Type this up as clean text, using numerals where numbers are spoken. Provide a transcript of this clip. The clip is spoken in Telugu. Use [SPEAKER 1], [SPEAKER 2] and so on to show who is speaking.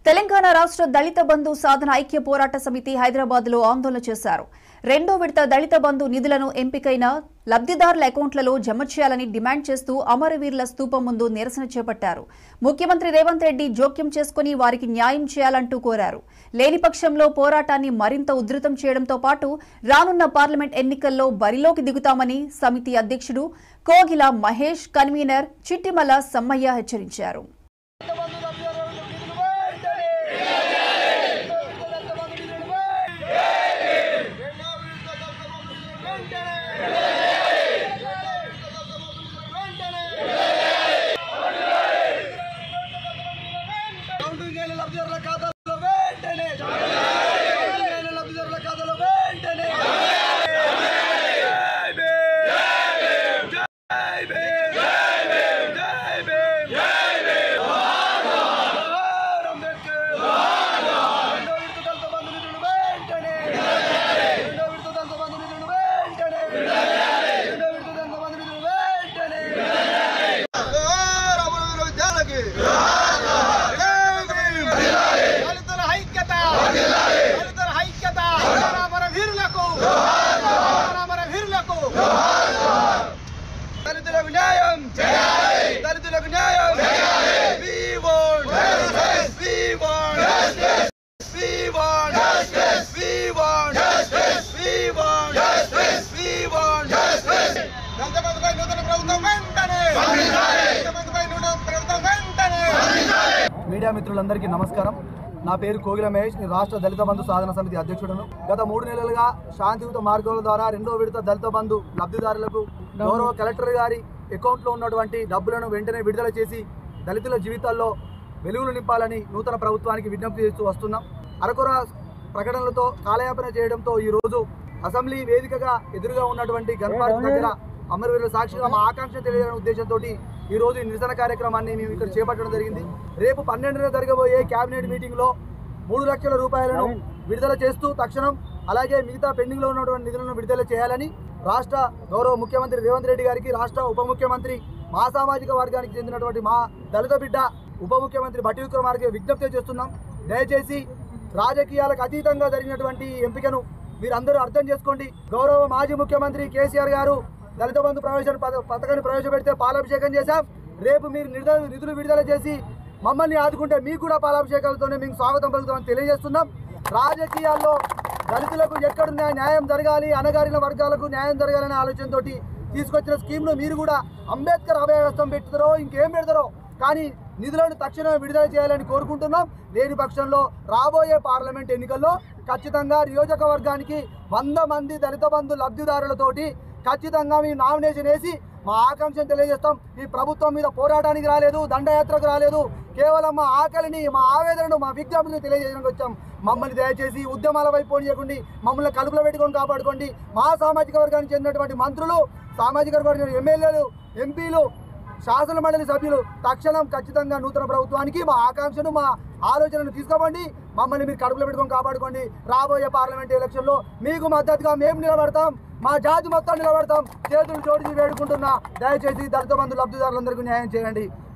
[SPEAKER 1] తెలంగాణ రాష్ట్ర దళిత బంధు సాధన ఐక్య పోరాట సమితి హైదరాబాద్ లో ఆందోళన చేశారు. రెండో విడత దళిత బంధు నిధులను ఎంపికైన లబ్ధిదారుల అకౌంట్లలో జమ చేయాలని డిమాండ్ చేస్తూ అమరవీరుల స్తూపం ముందు నిరసన చేపట్టారు. ముఖ్యమంత్రి రేవంత్ రెడ్డి జోక్యం చేసుకుని వారికి న్యాయం చేయాలంటూ కోరారు. లేని పక్షంలో పోరాటాన్ని మరింత ఉధృతం చేయడంతో పాటు రానున్న పార్లమెంట్ ఎన్నికల్లో బరిలోకి దిగుతామని సమితి అధ్యక్షుడు కోగిల మహేష్, కన్వీనర్ చిట్టిమల సమ్మయ్య హెచ్చరించారు.
[SPEAKER 2] మీడియా మిత్రులందరికీ నమస్కారం. నా పేరు కోగిల మహేష్. నేను రాష్ట్ర దళిత బంధు సాధన సమితి అధ్యక్షుడను. గత 3 నెలలుగా శాంతియుత మార్గాల ద్వారా రెండో విడత దళిత బంధు లబ్ధిదారులకు గౌరవ కలెక్టర్ గారి అకౌంట్లో ఉన్నటువంటి డబ్బులను వెంటనే విడుదల చేసి దళితుల జీవితాల్లో వెలుగులు నింపాలని నూతన ప్రభుత్వానికి విజ్ఞప్తి చేస్తూ వస్తున్నాం. అరకొర ప్రకటనలతో కాలయాపన చేయడంతో ఈరోజు అసెంబ్లీ వేదికగా ఎదురుగా ఉన్నటువంటి గన్పార్క్ దగ్గర అమరవీరుల సాక్షిగా మా ఆకాంక్ష తెలియజేయడం ఉద్దేశంతో ఈ రోజు ఈ నిరసన కార్యక్రమాన్ని మేము ఇక్కడ చేపట్టడం జరిగింది. రేపు 12న జరగబోయే కేబినెట్ మీటింగ్లో 3 లక్షల రూపాయలను విడుదల చేస్తూ తక్షణం, అలాగే మిగతా పెండింగ్లో ఉన్నటువంటి నిధులను విడుదల చేయాలని రాష్ట్ర గౌరవ ముఖ్యమంత్రి రేవంత్ రెడ్డి గారికి, రాష్ట్ర ఉప ముఖ్యమంత్రి మా సామాజిక వర్గానికి చెందినటువంటి మా దళిత బిడ్డ ఉప ముఖ్యమంత్రి బట్టి విక్రమార్కే విజ్ఞప్తి చేస్తున్నాం. దయచేసి రాజకీయాలకు అతీతంగా జరిగినటువంటి ఎంపికను మీరందరూ అర్థం చేసుకోండి. గౌరవ మాజీ ముఖ్యమంత్రి కేసీఆర్ గారు దళిత బంధు పథకాన్ని ప్రవేశపెడితే పాలాభిషేకం చేశాం. రేపు మీరు నిధులు విడుదల చేసి మమ్మల్ని ఆదుకుంటే మీకు కూడా పాలాభిషేకాలతోనే మేము స్వాగతం పలుకుతామని తెలియజేస్తున్నాం. రాజకీయాల్లో దళితులకు ఎక్కడున్న న్యాయం జరగాలి, అణగారిన వర్గాలకు న్యాయం జరగాలనే ఆలోచనతో తీసుకొచ్చిన స్కీమ్ను మీరు కూడా అంబేద్కర్ అభయహస్తం పెడతారో ఇంకేం పెడతారో కానీ నిధులను తక్షణమే విడుదల చేయాలని కోరుకుంటున్నాం. లేని పక్షంలో రాబోయే పార్లమెంట్ ఎన్నికల్లో ఖచ్చితంగా నియోజకవర్గానికి 100 మంది దళిత బంధు లబ్ధిదారులతోటి ఖచ్చితంగా మేము నామినేషన్ వేసి మా ఆకాంక్షను తెలియజేస్తాం. ఈ ప్రభుత్వం మీద పోరాటానికి రాలేదు, దండయాత్రకు రాలేదు, కేవలం మా ఆకలిని, మా ఆవేదనను, మా విజ్ఞప్తిని తెలియజేయడానికి వచ్చాం. మమ్మల్ని దయచేసి ఉద్యమాల వైపు పోనీయకండి, మమ్మల్ని కడుపులో పెట్టుకొని కాపాడుకోండి. మా సామాజిక వర్గానికి చెందినటువంటి మంత్రులు, సామాజిక వర్గానికి ఎమ్మెల్యేలు, ఎంపీలు, శాసన మండలి సభ్యులు తక్షణం ఖచ్చితంగా నూతన ప్రభుత్వానికి మా ఆకాంక్షను, మా ఆలోచనను తీసుకోండి. మమ్మల్ని మీరు కడుపులో పెట్టుకొని కాపాడుకోండి. రాబోయే పార్లమెంట్ ఎలక్షన్లో మీకు మద్దతుగా మేము నిలబడతాం, మా జాతి మొత్తం నిలబడతాం. చేతులు జోడించి వేడుకుంటున్నా, దయచేసి దళిత బంధు లబ్ధిదారులందరికీ న్యాయం చేయండి.